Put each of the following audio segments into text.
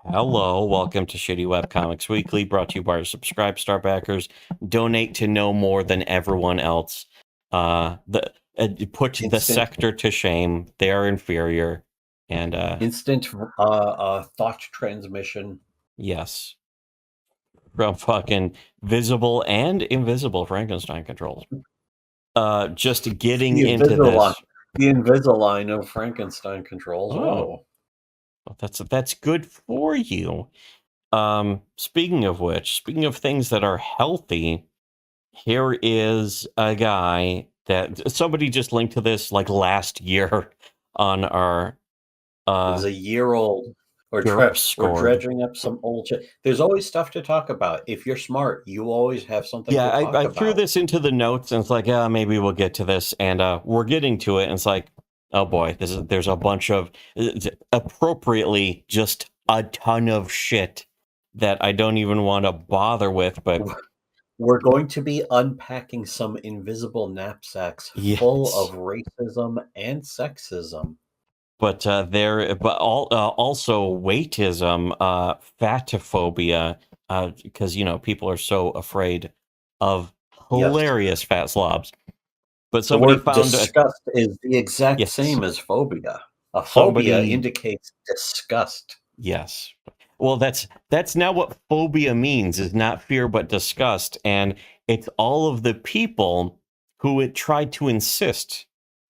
Hello, welcome to Shittywebcomics Weekly, brought to you by our Subscribe Star backers. Donate to know more than everyone else. Put the sector to shame. They are inferior. And instant thought transmission. Yes, from fucking visible and invisible Frankenstein controls. Just getting into this. The Invisalign of Frankenstein controls. Oh, that's good for you. Speaking of which, speaking of things that are healthy, here is a guy that somebody just linked to this like last year on our it was a year old. We're dredging up some old shit. There's always stuff to talk about. If you're smart, you always have something to talk about. I threw this into the notes and it's like, maybe we'll get to this. And we're getting to it. And it's like, oh boy, there's a bunch of appropriately just a ton of shit that I don't even want to bother with. But we're going to be unpacking some invisible knapsacks full of racism and sexism. But also weightism, fatophobia, because people are so afraid of hilarious fat slobs. But somebody found disgust is the exact same as phobia. A phobia indicates disgust. Yes. Well, that's now what phobia means, is not fear but disgust, and it's all of the people who had tried to insist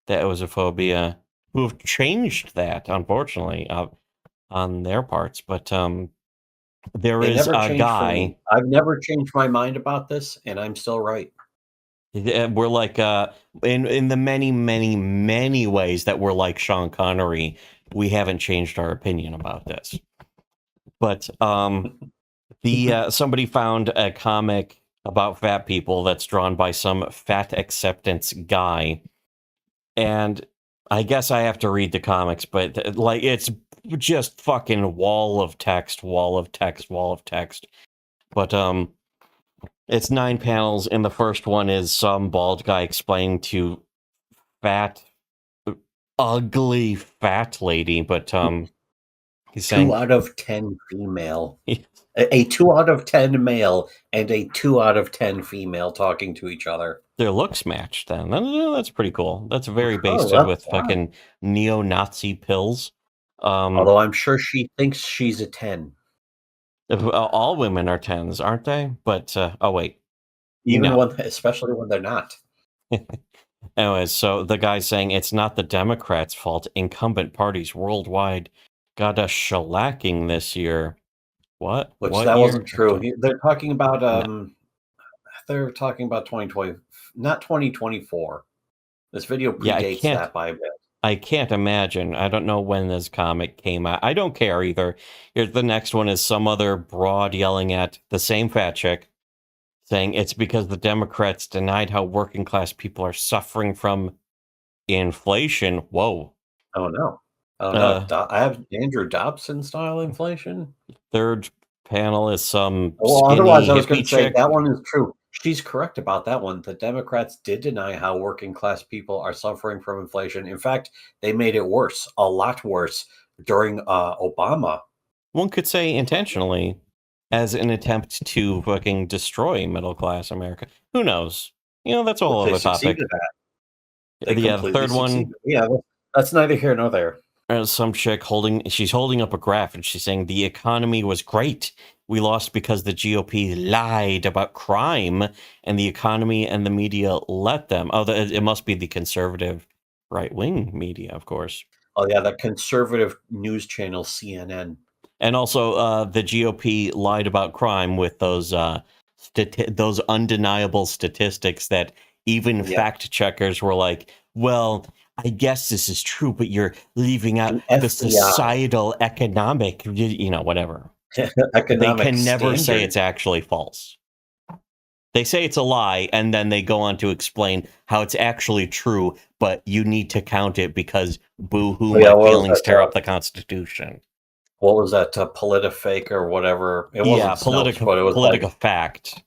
that it was a phobia who have changed that, unfortunately, on their parts. But there is a guy. I've never changed my mind about this, and I'm still right. We're like in the many, many, many ways that we're like Sean Connery. We haven't changed our opinion about this. But somebody found a comic about fat people that's drawn by some fat acceptance guy, and I guess I have to read the comics, but like it's just fucking wall of text. But it's 9 panels, and the first one is some bald guy explaining to ugly fat lady, but he's saying 2 out of 10 female. A 2 out of 10 male and a 2 out of 10 female talking to each other. Their looks match, then. That's pretty cool. That's very basted with fucking neo-Nazi pills. Although I'm sure she thinks she's a 10. All women are 10s, aren't they? But, oh, wait. Especially when they're not. Anyways, so the guy's saying it's not the Democrats' fault. Incumbent parties worldwide got a shellacking this year. What? That wasn't true. They're talking about they're talking about 2020, not 2024. This video predates that by a bit. I can't imagine. I don't know when this comic came out. I don't care either. Here's the next one: is some other broad yelling at the same fat chick, saying it's because the Democrats denied how working class people are suffering from inflation. Whoa. Oh no. Oh no. I have Andrew Dobson style inflation. Third panel is some otherwise I was going to say that one is true. She's correct about that one. The Democrats did deny how working class people are suffering from inflation. In fact, they made it worse, a lot worse, during Obama. One could say intentionally, as an attempt to fucking destroy middle class America. Who knows? That's a whole other topic. The third one. Yeah, that's neither here nor there. Some chick she's holding up a graph and she's saying the economy was great. We lost because the GOP lied about crime and the economy and the media let them. Oh, it must be the conservative right-wing media, of course. Oh, yeah, the conservative news channel, CNN. And also the GOP lied about crime with those undeniable statistics that even fact checkers were like, well, I guess this is true, but you're leaving out the societal economic, whatever. They can never say it's actually false. They say it's a lie, and then they go on to explain how it's actually true, but you need to count it because boo-hoo, my feelings tear up the Constitution. What was that, PolitiFake or whatever? It wasn't PolitiFact.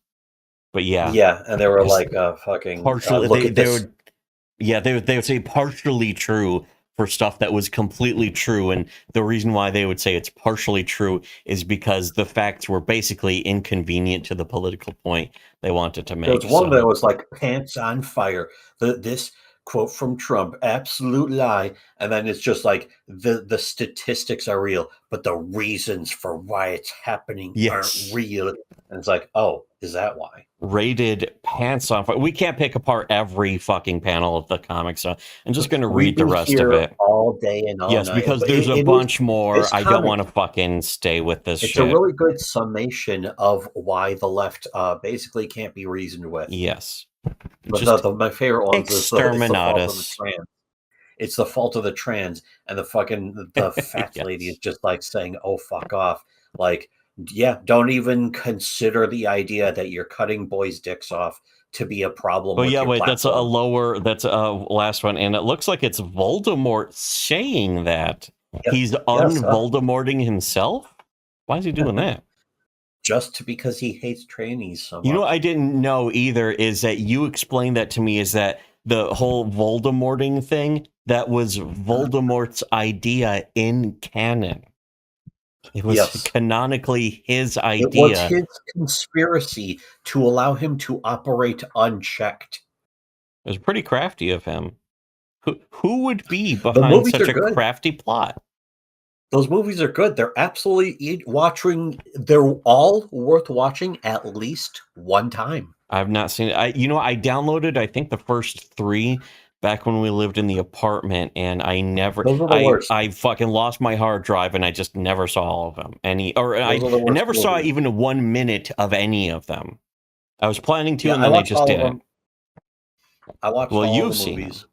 But yeah. Yeah, and they were like fucking... Partially, they would say partially true for stuff that was completely true. And the reason why they would say it's partially true is because the facts were basically inconvenient to the political point they wanted to make. There was one that was like pants on fire. This quote from Trump, absolute lie. And then it's just like the statistics are real, but the reasons for why it's happening aren't real. And it's like, oh, is that why? Rated pants on fire. We can't pick apart every fucking panel of the comics. So I'm just going to read the rest of it all day and all night. Yes, because there's a bunch more. I don't want to fucking stay with this shit. It's a really good summation of why the left basically can't be reasoned with. Yes. But my favorite ones is the fault of the trans. It's the fault of the trans, and the fat lady is just like saying, "Oh, fuck off!" Like, yeah, don't even consider the idea that you're cutting boys' dicks off to be a problem. Oh yeah, wait, that's a lower. That's a last one, and it looks like it's Voldemort saying that he's un-Voldemorting himself. Why is he doing that? Just because he hates trannies so much. You know what I didn't know either is that you explained that to me, is that the whole Voldemorting thing, that was Voldemort's idea in canon. It was canonically his idea. It was his conspiracy to allow him to operate unchecked. It was pretty crafty of him. Who would be behind such a crafty plot? Those movies are good. They're absolutely they're all worth watching at least one time. I've not seen it. I downloaded, I think, the first 3 back when we lived in the apartment, and I never, I fucking lost my hard drive, and I just never saw all of them. I never saw even 1 minute of any of them. I was planning to, and then I just didn't. I watched all you've the seen movies.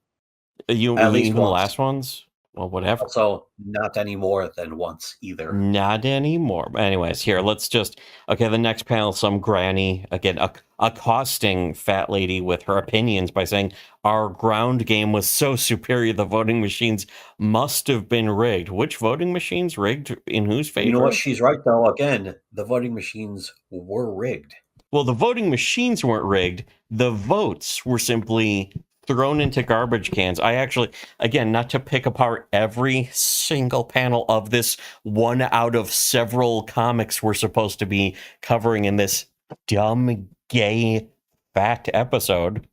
You even the last ones? Well, whatever. Also, not any more than once either. Not anymore. Anyways, here, let's just... Okay, the next panel, some granny, again, accosting fat lady with her opinions by saying, our ground game was so superior, the voting machines must have been rigged. Which voting machines rigged? In whose favor? You know what? She's right, though. Again, the voting machines were rigged. Well, the voting machines weren't rigged. The votes were simply thrown into garbage cans. I actually, again, not to pick apart every single panel of this one out of several comics we're supposed to be covering in this dumb, gay, fat episode.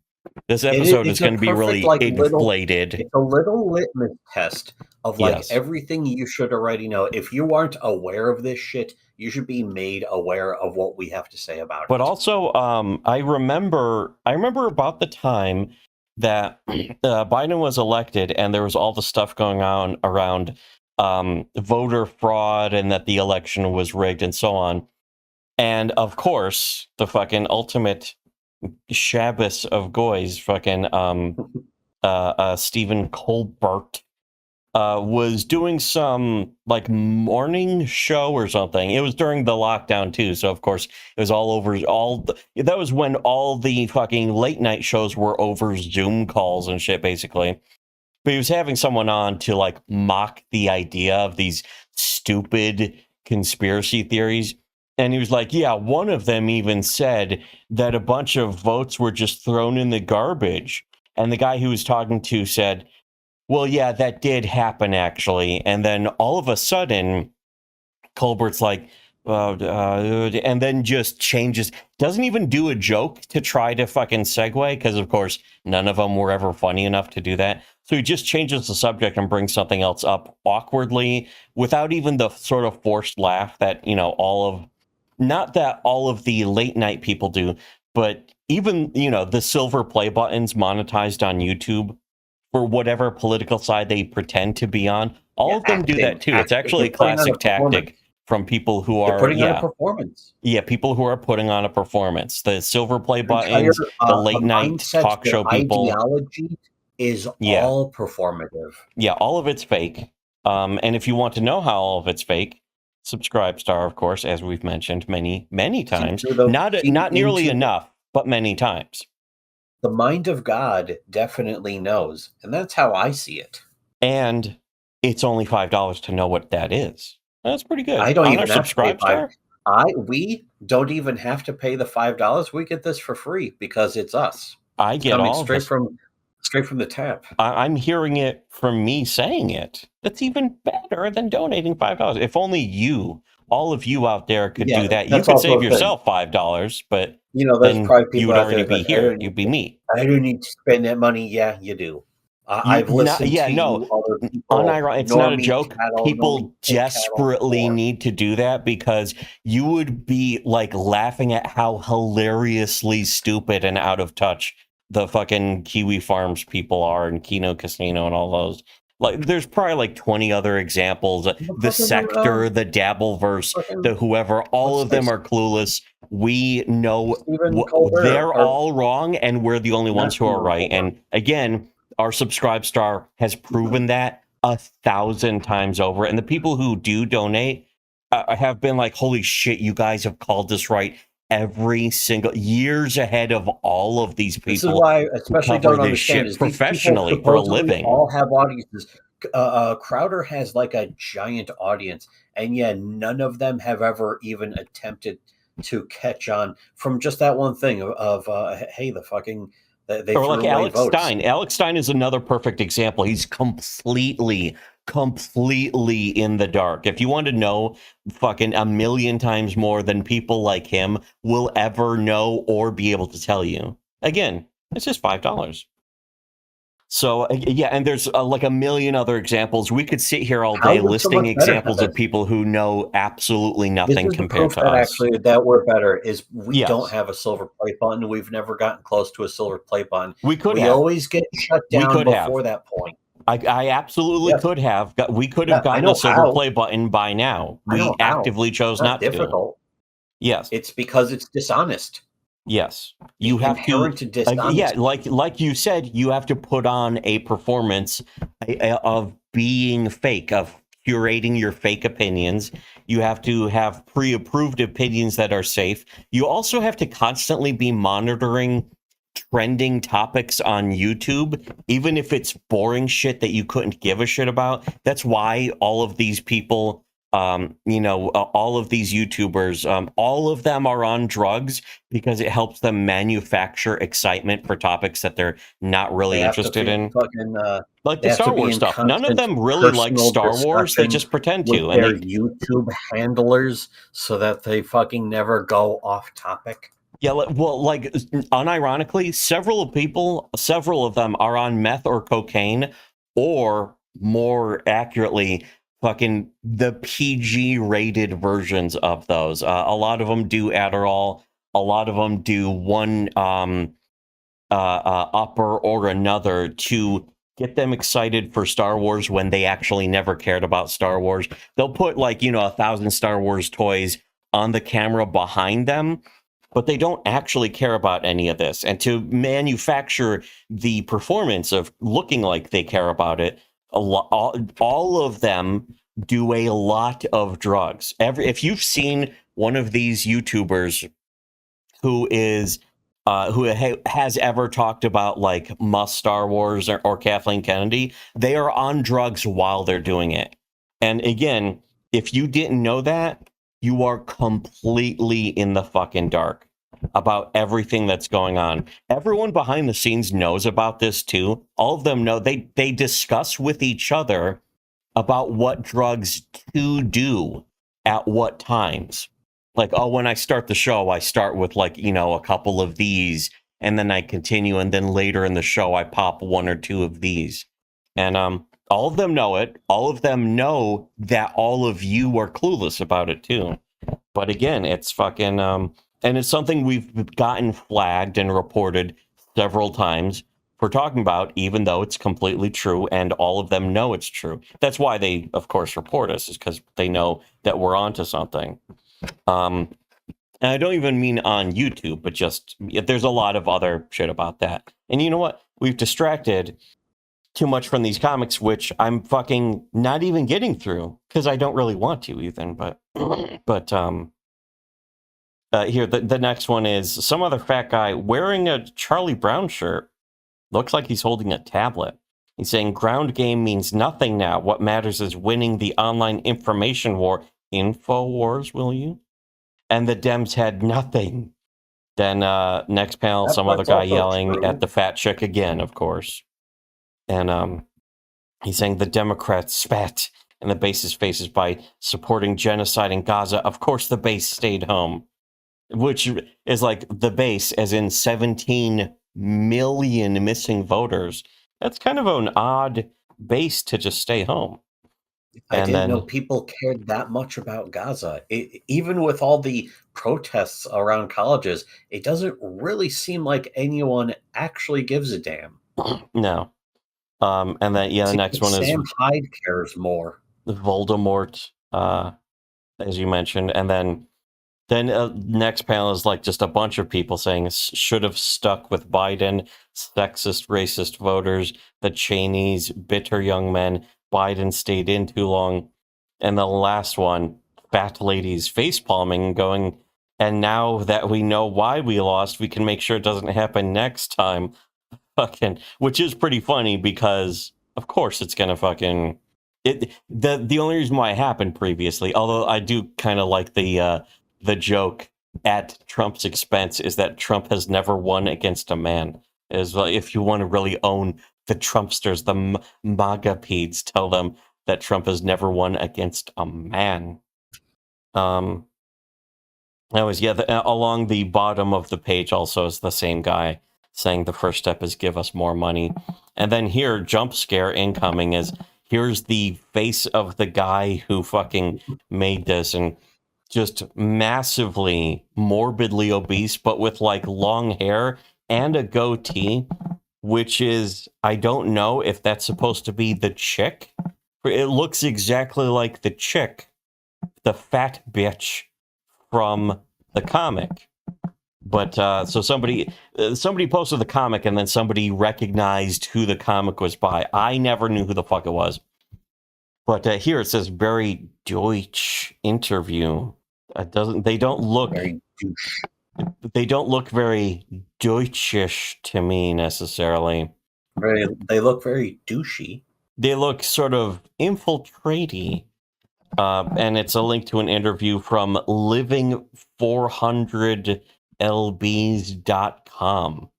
This episode is going to be really inflated. It's a little litmus test of everything you should already know. If you aren't aware of this shit, you should be made aware of what we have to say about it. But also, I remember about the time that Biden was elected, and there was all the stuff going on around voter fraud, and that the election was rigged, and so on. And of course, the fucking ultimate Shabbos of goys, fucking Stephen Colbert, was doing some like morning show or something. It was during the lockdown too, so of course it was all over. That was when all the fucking late night shows were over Zoom calls and shit, basically. But he was having someone on to like mock the idea of these stupid conspiracy theories. And he was like, yeah, one of them even said that a bunch of votes were just thrown in the garbage. And the guy who was talking to said, well, yeah, that did happen, actually. And then all of a sudden, Colbert's like, and then just changes, doesn't even do a joke to try to fucking segue, because, of course, none of them were ever funny enough to do that. So he just changes the subject and brings something else up awkwardly, without even the sort of forced laugh that, not that all of the late night people do, but even, the silver play buttons monetized on YouTube for whatever political side they pretend to be on. All of them do that too. It's actually a classic tactic from people who are putting on a performance. Yeah, people who are putting on a performance. The silver play buttons, the late night talk show people. Ideology is all performative. Yeah, all of it's fake. And if you want to know how all of it's fake, subscribe Star, of course, as we've mentioned many, many times. Not nearly enough, but many times. The mind of God definitely knows, and that's how I see it. And it's only $5 to know what that is. That's pretty good. I don't even have to pay we don't even have to pay the $5. We get this for free because it's us. I get all straight from Straight from the tap. I'm hearing it from me saying it. That's even better than donating $5. If only all of you out there could do that. You could save yourself $5, but there's probably people you'd out there already be like, here. You'd be me. I don't need to spend that money. Yeah, you do. I've listened to you, other people. It's not a joke. People desperately need to do that because you would be like laughing at how hilariously stupid and out of touch the fucking Kiwi Farms people are and Kino Casino and all those. Like, there's probably like 20 other examples. The Sector, the Dabbleverse, the whoever, all of them are clueless. We know they're all wrong, and we're the only ones who are right. And again, our Subscribe Star has proven that 1,000 times over. And the people who do donate have been like, holy shit, you guys have called this right every single years ahead of all of these people. This is why, especially don't understand, is professionally for a living. All have audiences. Crowder has like a giant audience, and yet none of them have ever even attempted to catch on from just that one thing of hey, the fucking. Or like Alex Stein. Alex Stein is another perfect example. He's completely in the dark. If you want to know fucking 1,000,000 times more than people like him will ever know or be able to tell you. Again, it's just $5. So, yeah, and there's like 1,000,000 other examples. We could sit here all day listing examples of people who know absolutely nothing compared to us. Actually, that we're better is we don't have a silver play button. We've never gotten close to a silver play button. We always get shut down before that point. I absolutely could have. We could have gotten a silver play button by now. We actively chose not to. Yes. It's because it's dishonest. Yes, you have to. Like you said, you have to put on a performance of being fake, of curating your fake opinions. You have to have pre-approved opinions that are safe. You also have to constantly be monitoring trending topics on YouTube, even if it's boring shit that you couldn't give a shit about. That's why all of these people, all of these YouTubers, all of them are on drugs because it helps them manufacture excitement for topics that they're not really interested in. Like the Star Wars stuff. None of them really like Star Wars. They just pretend to. And their YouTube handlers so that they fucking never go off topic. Yeah, well, like, unironically, several of them are on meth or cocaine, or more accurately, fucking the PG-rated versions of those. A lot of them do Adderall. A lot of them do one upper or another to get them excited for Star Wars when they actually never cared about Star Wars. They'll put, 1,000 Star Wars toys on the camera behind them, but they don't actually care about any of this. And to manufacture the performance of looking like they care about it, all of them do a lot of drugs. If you've seen one of these YouTubers who has ever talked about Must Star Wars or Kathleen Kennedy, they are on drugs while they're doing it. And again, if you didn't know that, you are completely in the fucking dark about everything that's going on. Everyone behind the scenes knows about this too. All of them know. They discuss with each other about what drugs to do at what times. When I start the show, I start with a couple of these, and then I continue, and then later in the show, I pop one or two of these. And all of them know it. All of them know that all of you are clueless about it too. But again, it's fucking, and it's something we've gotten flagged and reported several times for talking about, even though it's completely true, and all of them know it's true. That's why they, of course, report us, is because they know that we're onto something. And I don't even mean on YouTube, but just, there's a lot of other shit about that. And you know what? We've distracted too much from these comics, which I'm fucking not even getting through because I don't really want to, Ethan. But here, the next one is some other fat guy wearing a Charlie Brown shirt. Looks like he's holding a tablet. He's saying ground game means nothing now. What matters is winning the online information war. Info wars, will you? And the Dems had nothing. Then next panel, some other guy yelling at the fat chick again, of course. And he's saying the Democrats spat in the base's faces by supporting genocide in Gaza. Of course, the base stayed home, which is like the base, as in 17 million missing voters. That's kind of an odd base to just stay home. I didn't know people cared that much about Gaza. Even with all the protests around colleges, it doesn't really seem like anyone actually gives a damn. No. And then, the next one is Sam Hyde cares more. Voldemort, as you mentioned. And then next panel is like just a bunch of people saying should have stuck with Biden, sexist, racist voters, the Cheneys, bitter young men, Biden stayed in too long. And the last one, fat ladies face palming, going, and now that we know why we lost, we can make sure it doesn't happen next time. Fucking, which is pretty funny because of course it's gonna fucking the only reason why it happened previously, although I do kind of like the joke at Trump's expense, is that Trump has never won against a man. Is if you want to really own the Trumpsters, the MAGA-pedes, tell them that Trump has never won against a man. Anyways, along the bottom of the page also is the same guy saying the first step is give us more money. And then here, jump scare incoming is, here's the face of the guy who fucking made this, and just massively morbidly obese, but with like long hair and a goatee, which is, I don't know if that's supposed to be the chick. It looks exactly like the chick, the fat bitch from the comic. But so somebody posted the comic, and then somebody recognized who the comic was by. I never knew who the fuck it was. But here it says very Deutsch interview. They don't look very Deutschish to me necessarily. They look very douchey. They look sort of infiltratey. And it's a link to an interview from living400lbs.com.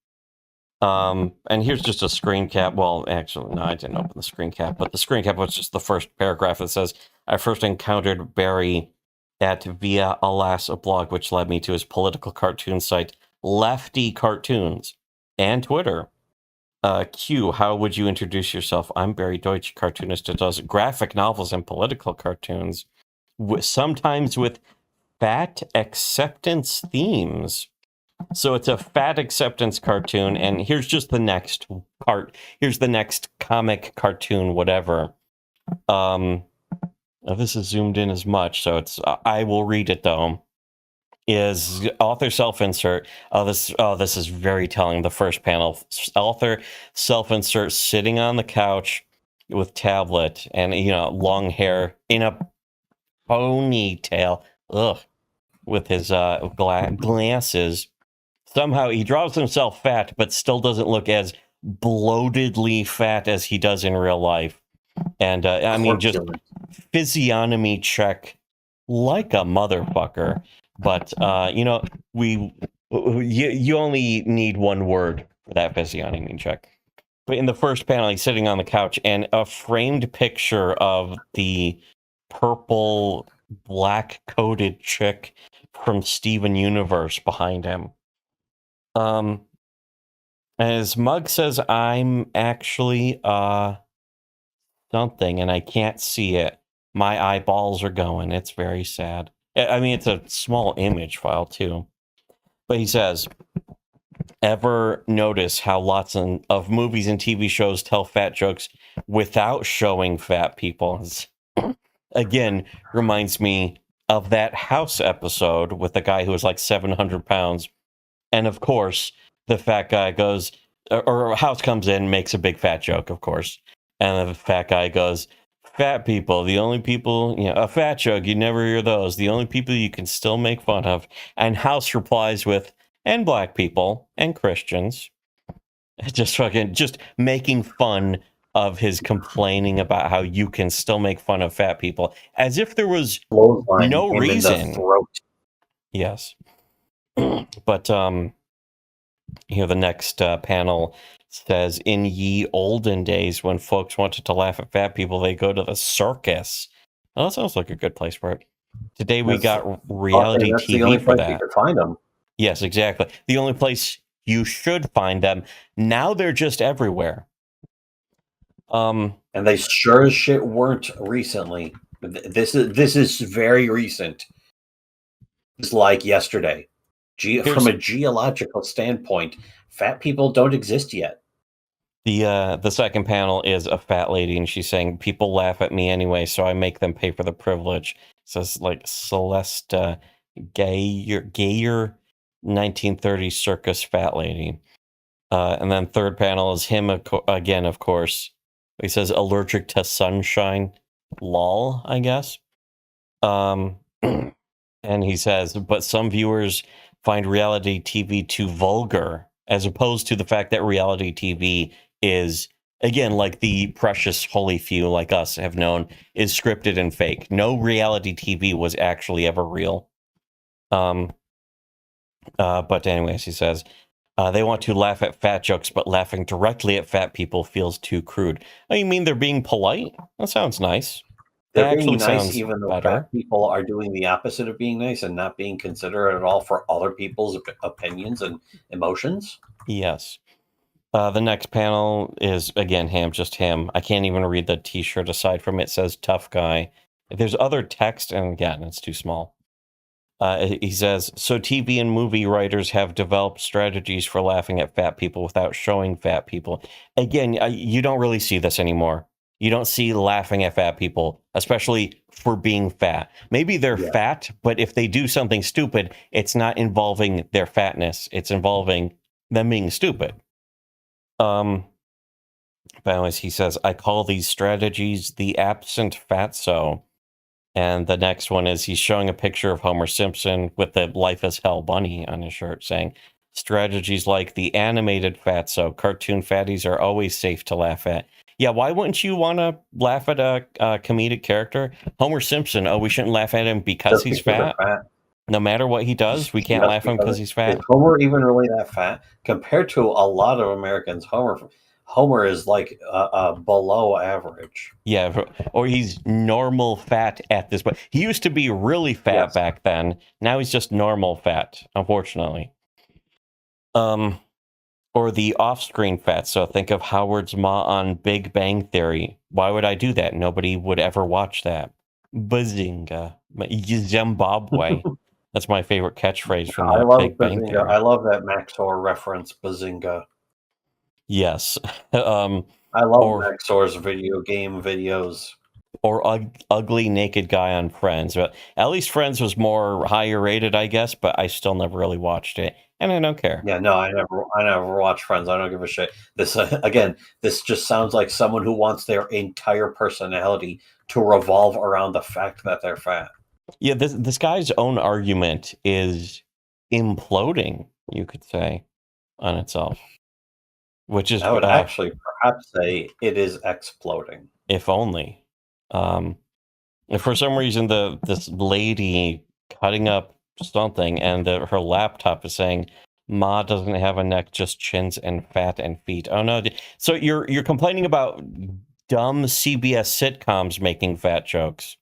And here's just a screen cap. Well, actually, no, I didn't open the screen cap, but the screen cap was just the first paragraph. It says, I first encountered Barry at Via Alas, a blog, which led me to his political cartoon site, Lefty Cartoons, and Twitter. Q, how would you introduce yourself? I'm Barry Deutsch, cartoonist who does graphic novels and political cartoons, sometimes with fat acceptance themes. So it's a fat acceptance cartoon, and here's just the next part. Here's the next comic cartoon, whatever. This is zoomed in as much, so it's. I will read it though. Is author self-insert. This is very telling. The first panel, author self-insert sitting on the couch with tablet and long hair in a ponytail. With his glasses. Somehow he draws himself fat, but still doesn't look as bloatedly fat as he does in real life. And I mean, just physiognomy check like a motherfucker. But you only need one word for that physiognomy check. But in the first panel, he's sitting on the couch, and a framed picture of the purple, black-coated chick from Steven Universe behind him. His mug says, I'm actually something, and I can't see it. My eyeballs are going. It's very sad. I mean, it's a small image file, too. But he says, ever notice how lots of movies and TV shows tell fat jokes without showing fat people? Again, reminds me of that House episode with the guy who was like 700 pounds. And of course, the fat guy goes, or House comes in, makes a big fat joke, of course. And the fat guy goes, fat people, the only people, a fat joke, you never hear those. The only people you can still make fun of. And House replies with, and black people and Christians. Just making fun of his complaining about how you can still make fun of fat people, as if there was no reason. Yes. But Here, the next panel says, in ye olden days, when folks wanted to laugh at fat people, they go to the circus. Well, that sounds like a good place for it. Today we got reality that's TV the only for place that. you could find them. Yes, exactly. The only place you should find them. Now they're just everywhere. And they sure as shit weren't recently. This is very recent. It's like yesterday. From a geological standpoint, fat people don't exist yet. The second panel is a fat lady, and she's saying, people laugh at me anyway, so I make them pay for the privilege. Says like Celeste Gayer 1930s circus fat lady. And then third panel is him again, of course. He says allergic to sunshine. Lol, I guess. And he says, but some viewers find reality TV too vulgar, as opposed to the fact that reality TV is, again, like the precious holy few like us have known, is scripted and fake. No reality TV was actually ever real. But anyways, he says, they want to laugh at fat jokes, but laughing directly at fat people feels too crude. Oh, you mean they're being polite? That sounds nice. They're being nice, even though fat people are doing the opposite of being nice and not being considerate at all for other people's opinions and emotions. Yes. The next panel is, again, just him. I can't even read the t-shirt aside from it says tough guy. There's other text, and again, it's too small. He says, so TV and movie writers have developed strategies for laughing at fat people without showing fat people. Again, you don't really see this anymore. You don't see laughing at fat people, especially for being fat. Maybe they're fat, but if they do something stupid, it's not involving their fatness. It's involving them being stupid. But anyways, he says, I call these strategies the absent fatso. And the next one is he's showing a picture of Homer Simpson with the Life is Hell bunny on his shirt, saying, strategies like the animated fatso, cartoon fatties are always safe to laugh at. Yeah, why wouldn't you want to laugh at a comedic character? Homer Simpson, we shouldn't laugh at him because he's fat. No matter what he does, we can't laugh at him because he's fat. Is Homer even really that fat? Compared to a lot of Americans, Homer is like below average. Yeah, or he's normal fat at this point. He used to be really fat back then. Now he's just normal fat, unfortunately. Or the off-screen fat. So think of Howard's Ma on Big Bang Theory. Why would I do that? Nobody would ever watch that. Bazinga. Zimbabwe. That's my favorite catchphrase from Big Bang Theory. I love that Maxor reference, Bazinga. Yes. I love Maxor's video game videos. Or ugly naked guy on Friends. But at least Friends was more higher rated, I guess, but I still never really watched it. And I don't care. Yeah, no, I never watched Friends. I don't give a shit. This again, this just sounds like someone who wants their entire personality to revolve around the fact that they're fat. Yeah, this guy's own argument is imploding, you could say, on itself. Which is, I would actually perhaps say it is exploding. If only. If for some reason this lady cutting up something and her laptop is saying, Ma doesn't have a neck, just chins and fat and feet. Oh no! So you're complaining about dumb CBS sitcoms making fat jokes.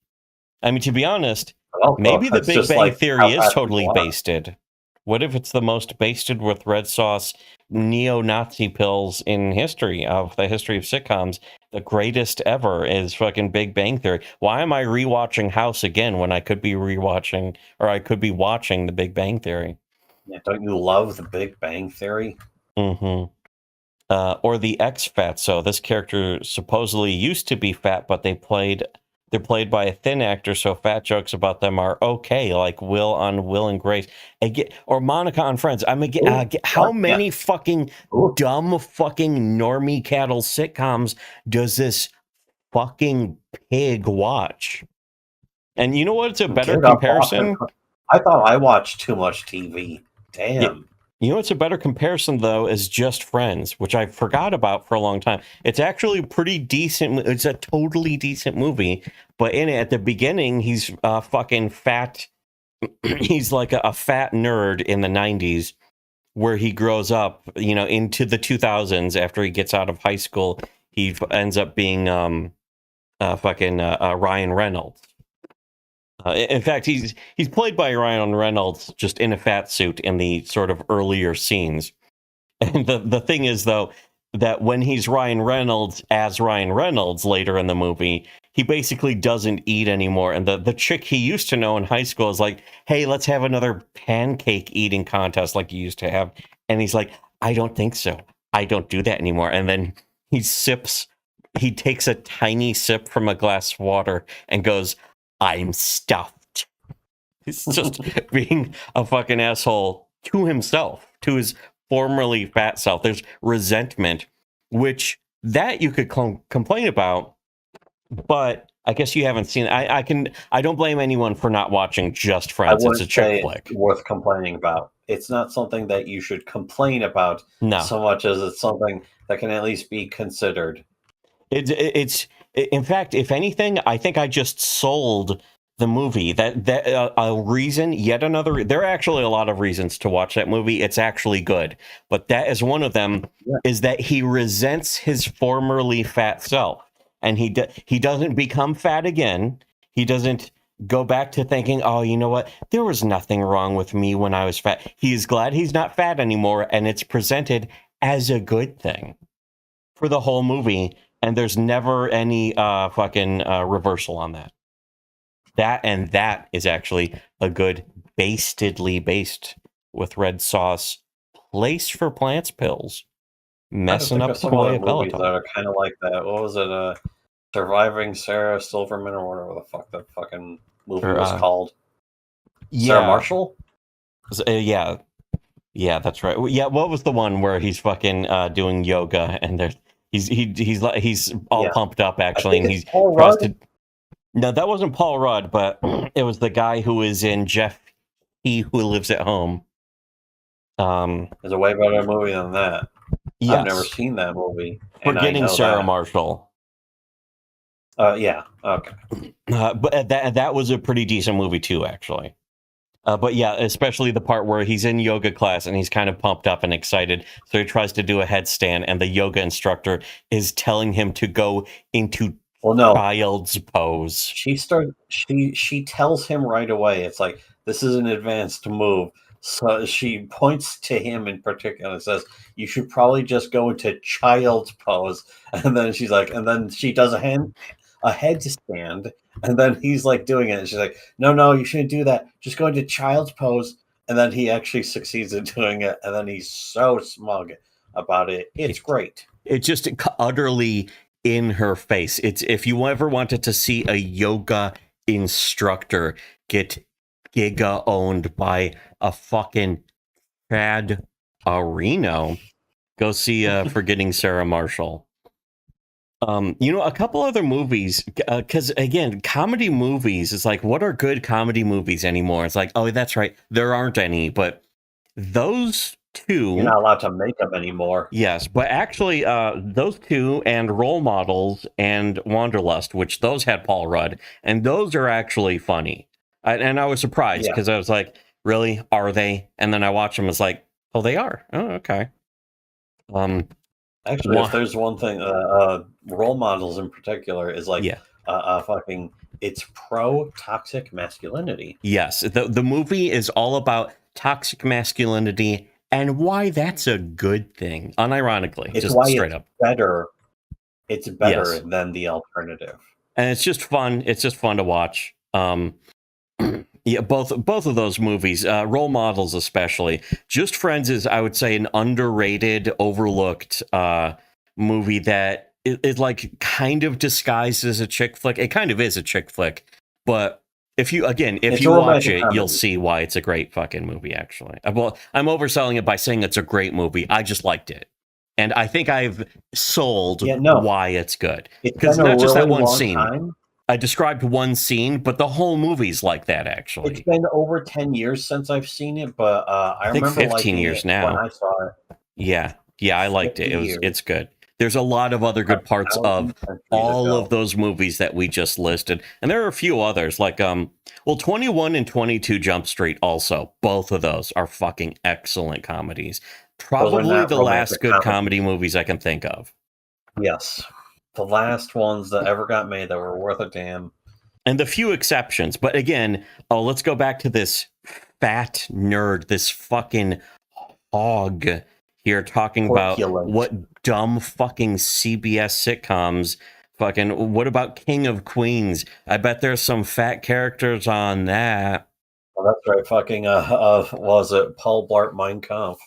I mean, to be honest, maybe the Big Bang Theory is totally basted. What if it's the most basted with red sauce neo-Nazi pills in history of the history of sitcoms? The greatest ever is fucking Big Bang Theory. Why am I rewatching House again when I could be watching the Big Bang Theory? Yeah, don't you love the Big Bang Theory? Mm-hmm. Or the X-Fatso. This character supposedly used to be fat, but they're played by a thin actor, so fat jokes about them are okay, like Will on Will and Grace. Or Monica on Friends. How many fucking dumb fucking normie cattle sitcoms does this fucking pig watch? And you know what? It's a better comparison. I thought I watched too much TV. Damn. Yeah. You know what's a better comparison, though, is Just Friends, which I forgot about for a long time. It's actually pretty decent. It's a totally decent movie. But in it, at the beginning, he's fucking fat. He's like a fat nerd in the 90s. where he grows up, into the 2000s after he gets out of high school. He ends up being Ryan Reynolds. In fact, he's played by Ryan Reynolds just in a fat suit in the sort of earlier scenes. And the thing is, though, that when he's Ryan Reynolds as Ryan Reynolds later in the movie, he basically doesn't eat anymore. And the chick he used to know in high school is like, hey, let's have another pancake eating contest like you used to have. And he's like, I don't think so. I don't do that anymore. And then he takes a tiny sip from a glass of water and goes, I'm stuffed. He's just being a fucking asshole to himself, to his formerly fat self. There's resentment, which that you could complain about, but I guess you haven't seen. I don't blame anyone for not watching Just Friends. It's a chick flick. It's worth complaining about. It's not something that you should complain about so much as it's something that can at least be considered. It's in fact, if anything, I think I just sold the movie. That a reason, yet another. There are actually a lot of reasons to watch that movie. It's actually good, but that is one of them. Yeah. Is that he resents his formerly fat self, and he doesn't become fat again. He doesn't go back to thinking, oh, you know what? There was nothing wrong with me when I was fat. He's glad he's not fat anymore, and it's presented as a good thing for the whole movie. And there's never any reversal on that. That is actually a good bastedly based with red sauce place for plants pills. Messing up some of the movies that are kind of like that. What was it? Surviving Sarah Silverman or whatever the fuck that fucking movie was called. Sarah Marshall? Yeah, that's right. Yeah, what was the one where he's fucking doing yoga and there's he's all pumped up actually, and he's tries to. No, that wasn't Paul Rudd, but it was the guy who is in Jeff He Who Lives at Home. It's a way better movie than that. Yes. I've never seen that movie. Forgetting Sarah Marshall. Yeah. Okay. But that was a pretty decent movie too, actually. But yeah, especially the part where he's in yoga class and he's kind of pumped up and excited. So he tries to do a headstand and the yoga instructor is telling him to go into child's pose. She tells him right away. It's like, this is an advanced move. So she points to him in particular and says, you should probably just go into child's pose. And then she's like, and then she does a headstand, and then he's like doing it, and she's like, no, you shouldn't do that, just go into child's pose. And then he actually succeeds in doing it, and then he's so smug about it. It's great. It's just utterly in her face. It's, if you ever wanted to see a yoga instructor get giga owned by a fucking Chad Areno, go see Forgetting Sarah Marshall. A couple other movies, because again, comedy movies is like, what are good comedy movies anymore? It's like, oh, that's right, there aren't any, but those two, you're not allowed to make them anymore. Yes, but actually, those two and Role Models and Wanderlust, which those had Paul Rudd, and those are actually funny. And I was surprised because I was like, really, are they? And then I watched them, it's like, oh, they are. Oh, okay. Actually, if there's one thing, Role Models in particular is like, fucking, it's pro-toxic masculinity. Yes, the movie is all about toxic masculinity and why that's a good thing. Unironically, it's just why straight up better. It's better than the alternative, and it's just fun. It's just fun to watch. Yeah, both of those movies, Role Models especially. Just Friends is, I would say, an underrated, overlooked movie that is like kind of disguised as a chick flick. It kind of is a chick flick, but if you watch it, you'll see why it's a great fucking movie. Actually, well, I'm overselling it by saying it's a great movie. I just liked it, and I think I've sold why it's good, because not just that one scene. I described one scene, but the whole movie's like that, actually. It's been over 10 years since I've seen it, but I remember 15 years now when I saw it. Yeah, I liked it. It's good. there's a lot of other good parts of all of those movies that we just listed. And there are a few others like, 21 and 22 Jump Street also. Both of those are fucking excellent comedies. Probably the last good comedy movies I can think of. Yes. The last ones that ever got made that were worth a damn. And the few exceptions. But again, let's go back to this fat nerd, this fucking hog here talking about what dumb fucking CBS sitcoms. Fucking, what about King of Queens? I bet there's some fat characters on that. Oh, that's right. Fucking, was it Paul Blart Mein Kampf?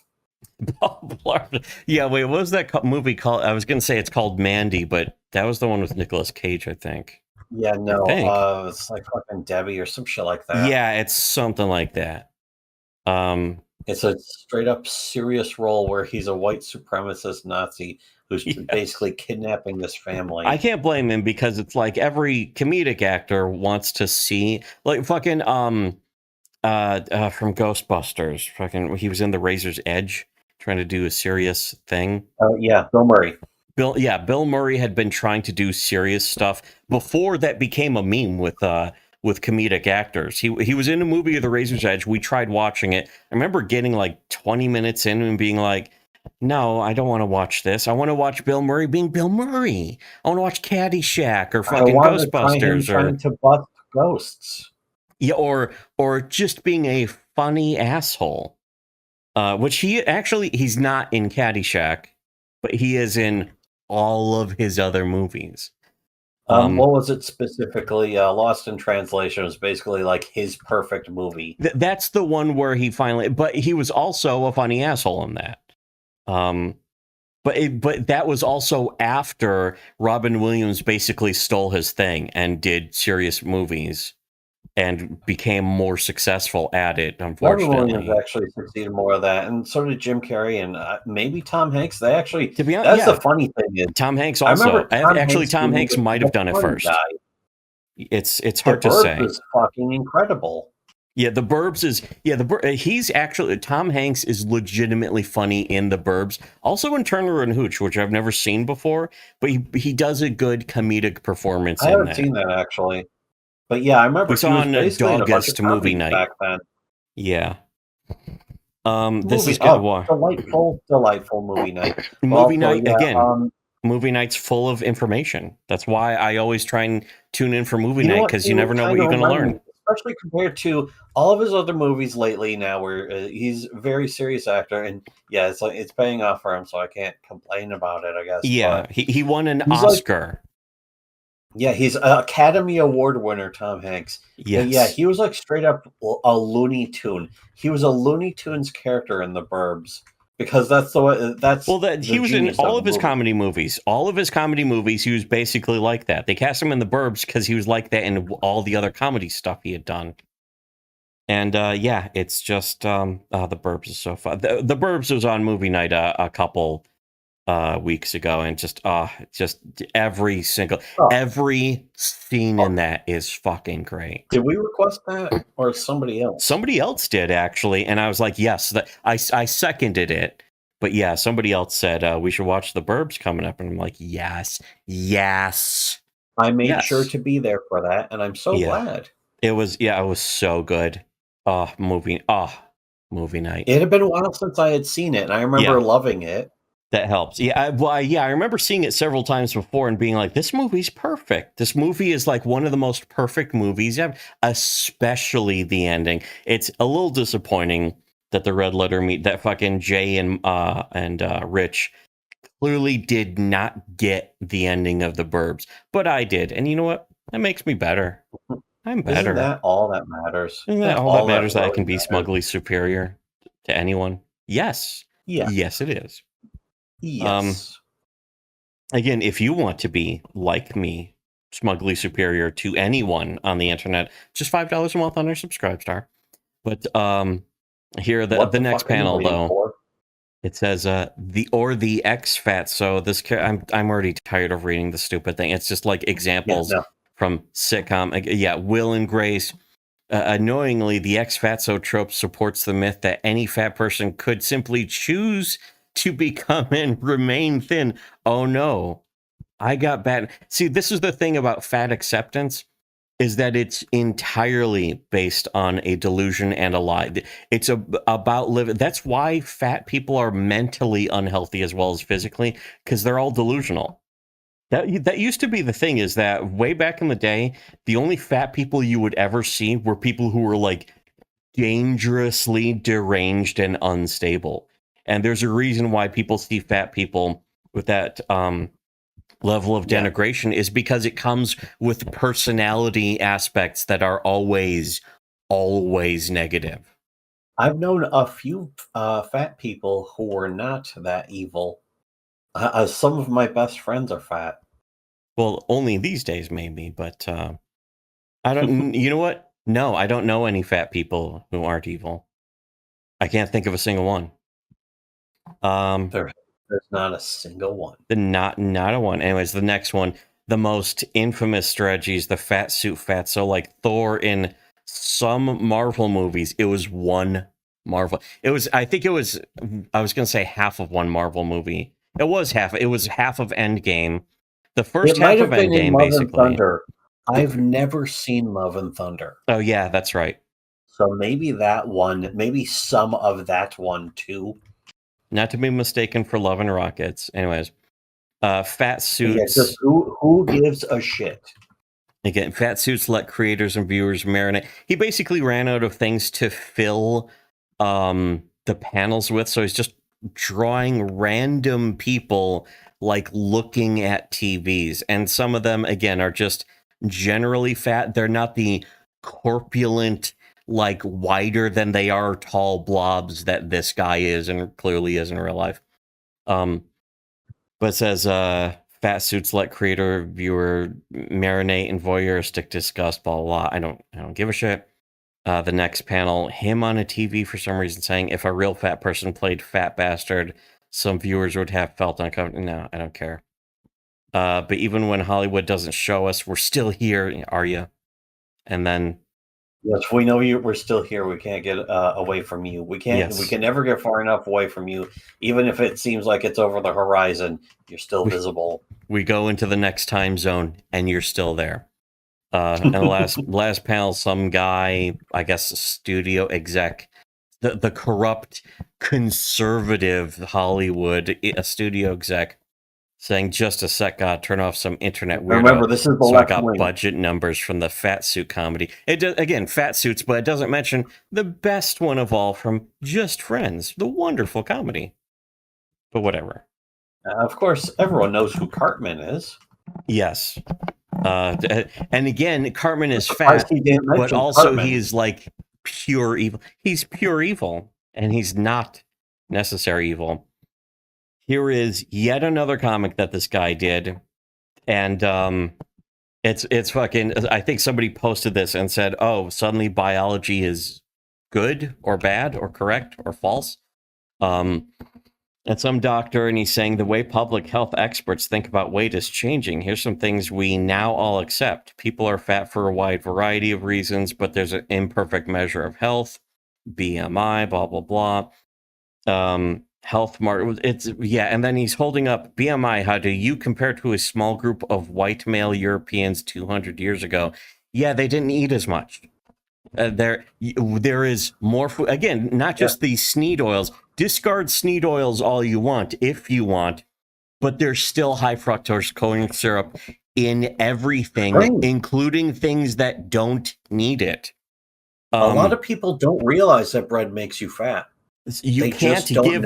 Paul Blart. Yeah, wait, what was that movie called? I was going to say it's called Mandy, but that was the one with Nicolas Cage, I think. Yeah, no, it's like fucking Debbie or some shit like that. Yeah, it's something like that. It's a straight up serious role where he's a white supremacist Nazi who's basically kidnapping this family. I can't blame him because it's like every comedic actor wants to see, like fucking from Ghostbusters. Fucking, he was in The Razor's Edge trying to do a serious thing. Oh yeah, Bill Murray. Bill Murray had been trying to do serious stuff before that became a meme with comedic actors. He was in a movie of The Razor's Edge. We tried watching it. I remember getting like 20 minutes in and being like, no, I don't want to watch this. I want to watch Bill Murray being Bill Murray. I want to watch Caddyshack or fucking Ghostbusters trying to bust ghosts. Yeah, or just being a funny asshole. Which he's not in Caddyshack, but he is in all of his other movies. What was it specifically? Lost in Translation was basically like his perfect movie. That's the one where but he was also a funny asshole in that. But that was also after Robin Williams basically stole his thing and did serious movies and became more successful at it, unfortunately. Robin Williams actually succeeded more of that, and so did Jim Carrey and maybe Tom Hanks. They actually, to be honest, that's the funny thing is Tom Hanks also. Tom Hanks might have done it first. Guy. It's hard to say. The Burbs is fucking incredible. Yeah, The Burbs is he's actually, Tom Hanks is legitimately funny in The Burbs. Also in Turner and Hooch, which I've never seen before, but he does a good comedic performance. I haven't seen that actually. But yeah, I remember we saw on August movie night back then. Yeah. This is good. Delightful movie night. Movie night again. Movie night's full of information. That's why I always try and tune in for movie night, because you never know what you're going to learn. Especially compared to all of his other movies lately now, where he's a very serious actor, and yeah, it's like it's paying off for him, so I can't complain about it, I guess. Yeah, he won an Oscar. Yeah, he's an Academy Award winner, Tom Hanks. Yes. Yeah, he was like straight up a Looney Tune. He was a Looney Tunes character in The Burbs, because that's the way. He was in all of his comedy movies. All of his comedy movies, he was basically like that. They cast him in The Burbs because he was like that in all the other comedy stuff he had done. And yeah, it's just The Burbs is so fun. The Burbs was on movie night a couple weeks ago, and just every scene in that is fucking great. Did we request that or somebody else? Somebody else did, actually, and I was like, yes, I seconded it. But yeah, somebody else said we should watch The Burbs coming up, and I'm like, yes. I made sure to be there for that, and I'm so glad. It was so good. Movie night. It had been a while since I had seen it, and I remember loving it. That helps. Yeah, I remember seeing it several times before and being like, this movie's perfect. This movie is like one of the most perfect movies ever, especially the ending. It's a little disappointing that the red letter meet, that fucking Jay and Rich clearly did not get the ending of The Burbs, but I did. And you know what? That makes me better. I'm better. Isn't that all that matters? Isn't that all that matters, that I can be smugly superior to anyone? Yes. Yeah. Yes, it is. Yes. Again, if you want to be like me, smugly superior to anyone on the internet, just $5 a month on our Subscribe Star. But here the next panel though, it says the X Fat. So this I'm already tired of reading the stupid thing. It's just like examples from sitcom. Yeah, Will and Grace. Annoyingly, the X Fatso trope supports the myth that any fat person could simply choose to become and remain thin. Oh no, I got bad. See, this is the thing about fat acceptance, is that it's entirely based on a delusion and a lie. It's about living. That's why fat people are mentally unhealthy as well as physically, because they're all delusional. That used to be the thing, is that way back in the day, the only fat people you would ever see were people who were like dangerously deranged and unstable. And there's a reason why people see fat people with that level of denigration, is because it comes with personality aspects that are always negative. I've known a few fat people who were not that evil. Some of my best friends are fat. Well, only these days, maybe, but I don't. You know what? No, I don't know any fat people who aren't evil. I can't think of a single one. There's not a single one. Not a one. Anyways, the next one, the most infamous strategies, the fat suit fatso, like Thor in some Marvel movies. It was one Marvel. I was going to say half of one Marvel movie. It was half of Endgame. The first half of Endgame, basically. Thunder. I've never seen Love and Thunder. Oh yeah, that's right. So maybe that one, maybe some of that one too. Not to be mistaken for Love and Rockets. Anyways, fat suits. Yeah, who gives a shit? Again, fat suits let creators and viewers marinate. He basically ran out of things to fill the panels with, so he's just drawing random people like looking at TVs, and some of them, again, are just generally fat. They're not the corpulent, like wider than they are tall blobs that this guy is and clearly is in real life. But it says fat suits let creator viewer marinate in voyeuristic disgust, blah, blah, blah. I don't give a shit. The next panel, him on a TV for some reason saying, if a real fat person played fat bastard, some viewers would have felt uncomfortable. No, I don't care. But even when Hollywood doesn't show us, we're still here, are you? And then, yes, we know you. We're still here. We can't get away from you. We can't. Yes. We can never get far enough away from you. Even if it seems like it's over the horizon, you're still visible. We go into the next time zone, and you're still there. And the last panel, some guy, I guess, a studio exec, the corrupt conservative Hollywood, a studio exec, saying, "Just a sec, God, turn off some internet weirdo." Remember, this is the so I got wing. Budget numbers from the fat suit comedy. It does, again, fat suits, but it doesn't mention the best one of all from Just Friends, the wonderful comedy. But whatever. Of course, everyone knows who Cartman is. Yes. And again, Cartman is fat, but also Cartman. He is like pure evil. He's pure evil, and he's not necessary evil. Here is yet another comic that this guy did, and it's fucking. I think somebody posted this and said, "Oh, suddenly biology is good or bad or correct or false." And some doctor, and he's saying the way public health experts think about weight is changing. Here's some things we now all accept. People are fat for a wide variety of reasons, but there's an imperfect measure of health, BMI, blah, blah, blah. Health mark. And then he's holding up BMI. How do you compare to a small group of white male Europeans 200 years ago? Yeah, they didn't eat as much. There is more food. Again, not just these Sneed oils. Discard Sneed oils all you want, if you want, but there's still high fructose corn syrup in everything, including things that don't need it. A lot of people don't realize that bread makes you fat. You can't give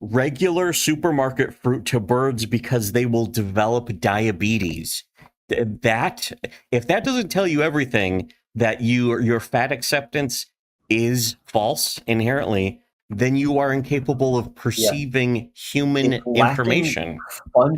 regular supermarket fruit to birds because they will develop diabetes. If that doesn't tell you everything, that your fat acceptance is false inherently, then you are incapable of perceiving human information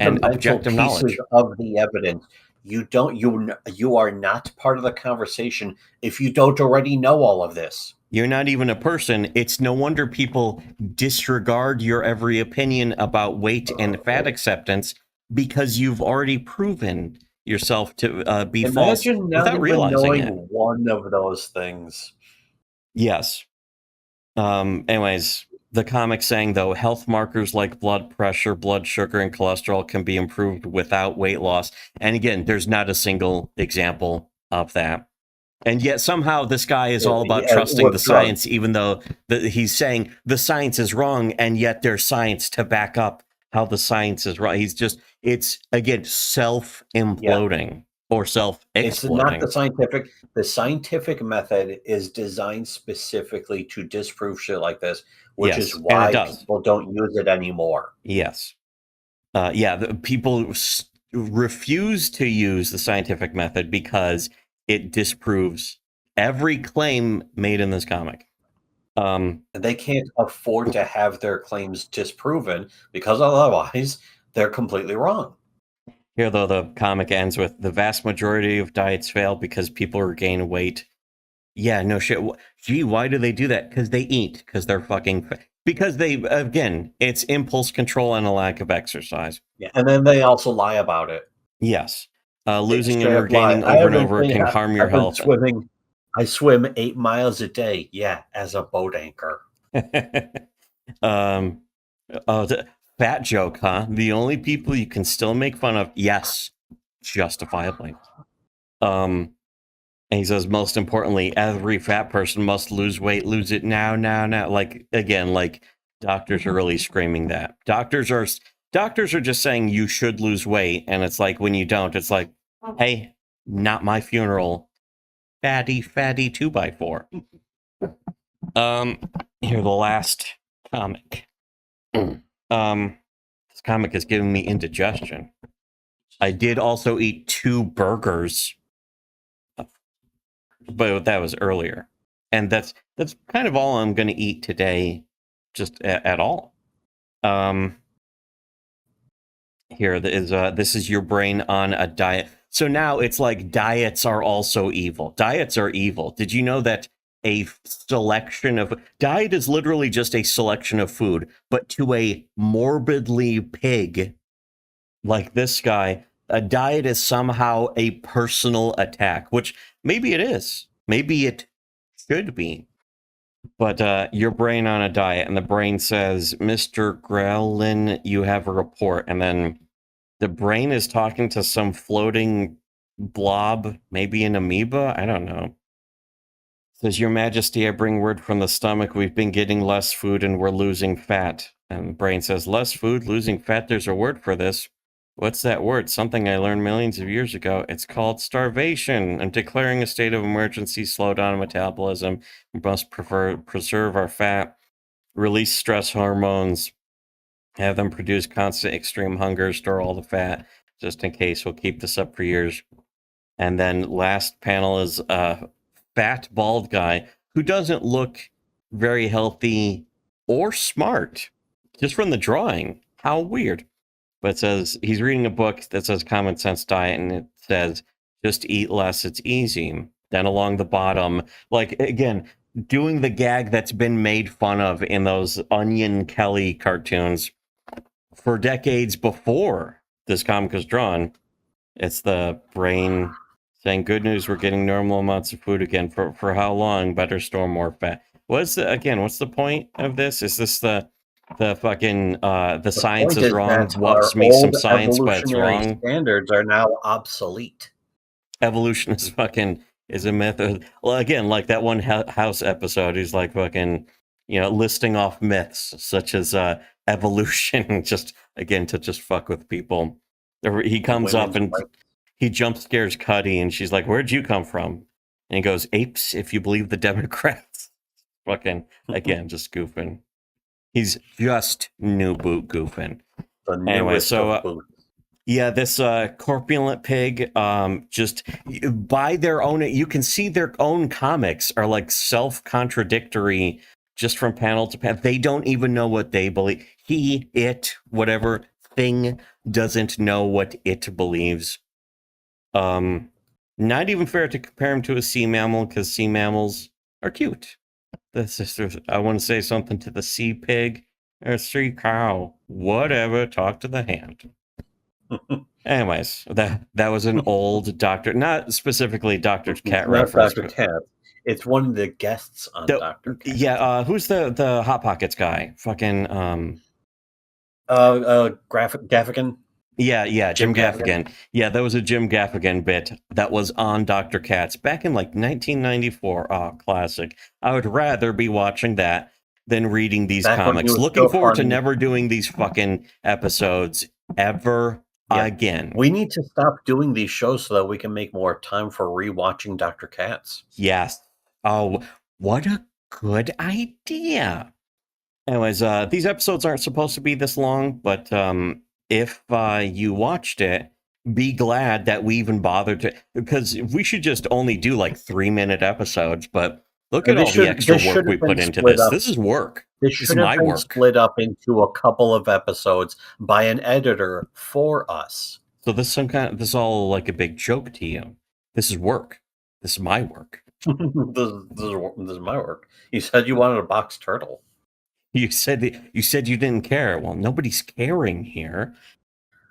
and objective knowledge of the evidence. You are not part of the conversation if you don't already know all of this. You're not even a person. It's no wonder people disregard your every opinion about weight and fat acceptance, because you've already proven yourself to be false without realizing it. One of those things. Yes. Anyways, The comic saying, though, health markers like blood pressure, blood sugar, and cholesterol can be improved without weight loss. And again, there's not a single example of that. And yet somehow this guy is all about trusting the science, even though he's saying the science is wrong, and yet there's science to back up how the science is right. It's again, self-imploding or self-exploding. It's not the scientific method is designed specifically to disprove shit like this, which is why people don't use it anymore. Yes. People refuse to use the scientific method because it disproves every claim made in this comic. They can't afford to have their claims disproven because otherwise they're completely wrong. Here, though, the comic ends with the vast majority of diets fail because people are gaining weight. Yeah, no shit. Gee, why do they do that? Because they eat. Because they're fucking... Because again, it's impulse control and a lack of exercise. Yeah, and then they also lie about it. Yes. Losing or gaining over and over can harm your health. I swim 8 miles a day. Yeah, as a boat anchor. Fat joke, huh? The only people you can still make fun of, yes, justifiably. And he says, most importantly, every fat person must lose weight, lose it now. Like, again, like doctors are really screaming that. Doctors are just saying you should lose weight. And it's like, when you don't, it's like, hey, not my funeral. Fatty 2x4. Here, the last comic. This comic is giving me indigestion. I did also eat 2 burgers, but that was earlier, and that's kind of all I'm going to eat today, just at all. Here this is your brain on a diet. So now it's like diets are also evil. Diets are evil. Did you know that a selection of diet is literally just a selection of food, but to a morbidly pig like this guy, a diet is somehow a personal attack, which maybe it is. Maybe it should be. But your brain on a diet, and the brain says, Mr. Grelin, you have a report. And then the brain is talking to some floating blob, maybe an amoeba. I don't know. Says, Your Majesty, I bring word from the stomach. We've been getting less food and we're losing fat. And the brain says, less food, losing fat. There's a word for this. What's that word? Something I learned millions of years ago. It's called starvation. I'm declaring a state of emergency, slow down metabolism. We must preserve our fat, release stress hormones, have them produce constant extreme hunger, store all the fat, just in case. We'll keep this up for years. And then last panel is a fat, bald guy who doesn't look very healthy or smart, just from the drawing. How weird. But it says he's reading a book that says Common Sense Diet, and it says, just eat less, it's easy. Then along the bottom, like, again, doing the gag that's been made fun of in those Onion Kelly cartoons for decades before this comic was drawn. It's the brain saying, good news, we're getting normal amounts of food again. For how long? Better store more fat. What's the point of this? Is this the fucking the science is wrong? Whoops, me some science, but it's wrong. Standards are now obsolete. Evolution is a myth. Well, again, like that one House episode, he's like fucking, listing off myths such as evolution, just again to just fuck with people. He comes up and he jump scares Cuddy, and she's like, "Where'd you come from?" And he goes, "Apes, if you believe the Democrats." Fucking again, just goofing. He's just new boot goofing. Anyway, so this corpulent pig, just by their own, you can see their own comics are like self-contradictory just from panel to panel. They don't even know what they believe. Whatever thing doesn't know what it believes. Not even fair to compare him to a sea mammal because sea mammals are cute. I want to say something to the sea pig or sea cow. Whatever, talk to the hand. Anyways, that was an old Doctor, not specifically Dr. Cat reference. Dr. Cat. It's one of the guests on Dr. Katz. Yeah, who's the Hot Pockets guy? Fucking Gaffigan. Yeah, Jim Gaffigan. Yeah, that was a Jim Gaffigan bit that was on Dr. Katz back in like 1994. Oh, classic. I would rather be watching that than reading these comics. Looking forward to never doing these fucking episodes ever again. We need to stop doing these shows so that we can make more time for rewatching Dr. Katz. Yes. Oh, what a good idea. Anyways, these episodes aren't supposed to be this long, but if you watched it, be glad that we even bothered to, because we should just only do like 3-minute episodes, but look at all the extra work we put into this. This is work. This should have been split up into a couple of episodes by an editor for us. So this is all like a big joke to you. This is work. This is my work. this is my work. You said you wanted a box turtle. You said you didn't care. Well, nobody's caring here.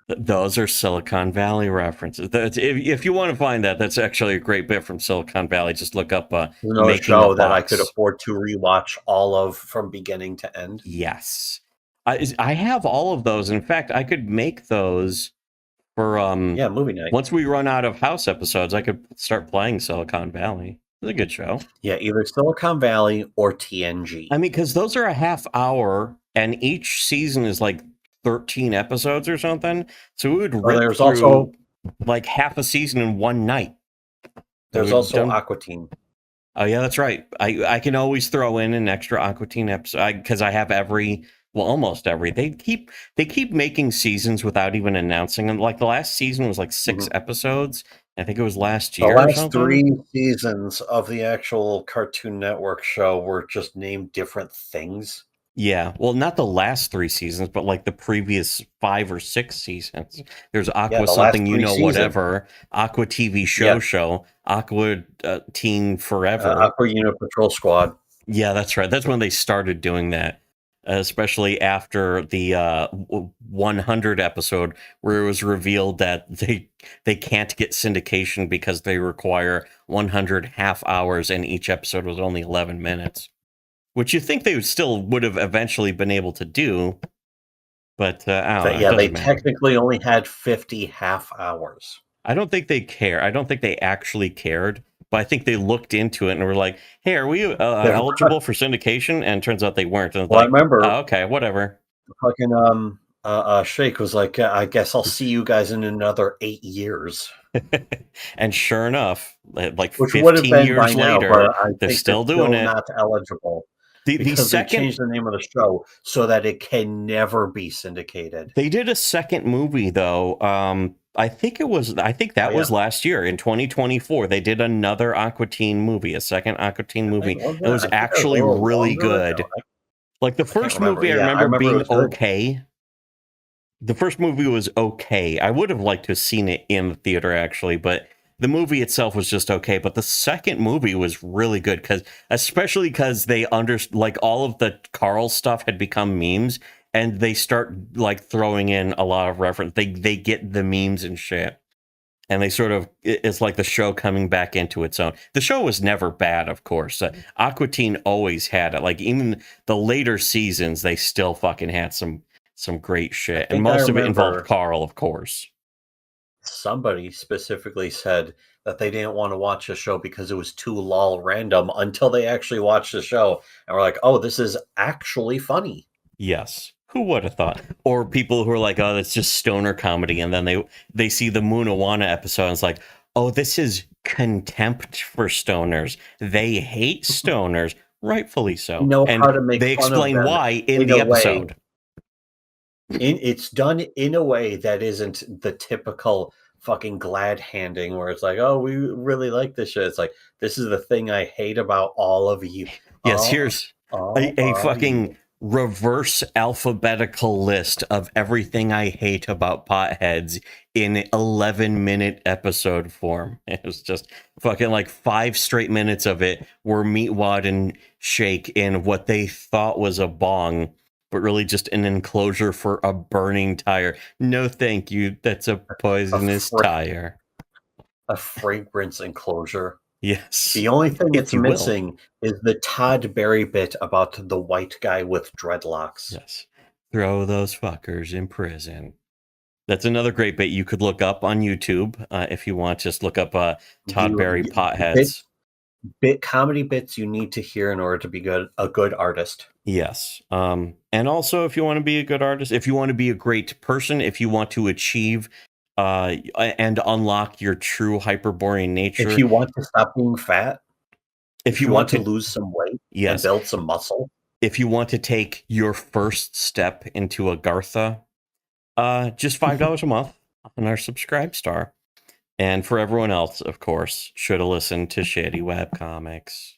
Those are Silicon Valley references. If you want to find that, that's actually a great bit from Silicon Valley. Just look up another show that I could afford to rewatch all of from beginning to end. Yes, I have all of those. In fact, I could make those for movie night. Once we run out of House episodes, I could start playing Silicon Valley. It's a good show. Yeah, either Silicon Valley or TNG. I mean, because those are a half hour, and each season is like 13 episodes or something. So we would rip through also like half a season in one night. There's also Aqua Teen. Oh yeah, that's right. I can always throw in an extra Aqua Teen episode because I have almost every. They keep making seasons without even announcing them. Like the last season was like 6 episodes. I think it was last year. The last 3 seasons of the actual Cartoon Network show were just named different things. Yeah, well, not the last 3 seasons, but like the previous 5 or 6 seasons. There's Aqua something, whatever. Aqua TV show. Aqua Teen Forever. Aqua Unit Patrol Squad. Yeah, that's right. That's when they started doing that. Especially after the 100 episode where it was revealed that they can't get syndication because they require 100 half hours and each episode was only 11 minutes. Which you think they would have eventually been able to do, but I don't know. Yeah, they technically only had 50 half hours. I don't think they care. I don't think they actually cared, but I think they looked into it and were like, "Hey, are we eligible for syndication?" And it turns out they weren't. And I remember. Okay, whatever. Fucking Shake was like, "I guess I'll see you guys in another 8 years." And sure enough, like which 15 years later, they're still doing it. Not eligible. Because they changed the name of the show so that it can never be syndicated. They did a second movie though. I think that was last year in 2024. They did another Aqua Teen movie, a second Aqua Teen movie. It was actually really good. Like the first movie, I remember being okay. The first movie was okay. I would have liked to have seen it in the theater actually, but the movie itself was just okay, but the second movie was really good especially because they like all of the Carl stuff had become memes, and they start like throwing in a lot of reference. They get the memes and shit, and they sort of it's like the show coming back into its own. The show was never bad, of course. Aqua Teen always had it. Like even the later seasons, they still fucking had some great shit, and most of it involved Carl, of course. Somebody specifically said that they didn't want to watch the show because it was too lol random until they actually watched the show and were like, "Oh, this is actually funny." Yes. Who would have thought? Or people who are like, "Oh, that's just stoner comedy," and then they see the Moonawana episode and it's like, "Oh, this is contempt for stoners. They hate stoners, rightfully so." And how to make they explain why in the episode. It's done in a way that isn't the typical fucking glad handing where it's like, "Oh, we really like this shit." It's like, "This is the thing I hate about all of you." Yes, here's a fucking reverse alphabetical list of everything I hate about potheads in 11-minute episode form. It was just fucking like 5 straight minutes of it were Meatwad and Shake in what they thought was a bong, but really just an enclosure for a burning tire. No, thank you. That's a poisonous tire. A fragrance enclosure. Yes. The only thing If it's you will. missing is the Todd Berry bit about the white guy with dreadlocks. Yes. Throw those fuckers in prison. That's another great bit you could look up on YouTube if you want. Just look up Todd Berry potheads. Comedy bits you need to hear in order to be a good artist. Yes. And also, if you want to be a good artist, if you want to be a great person, if you want to achieve and unlock your true Hyperborean nature. If you want to stop being fat, if you want to lose some weight yes, and build some muscle. If you want to take your first step into Agartha, just $5 a month on our Subscribe Star. And for everyone else, of course, should have listened to Shitty Webcomics.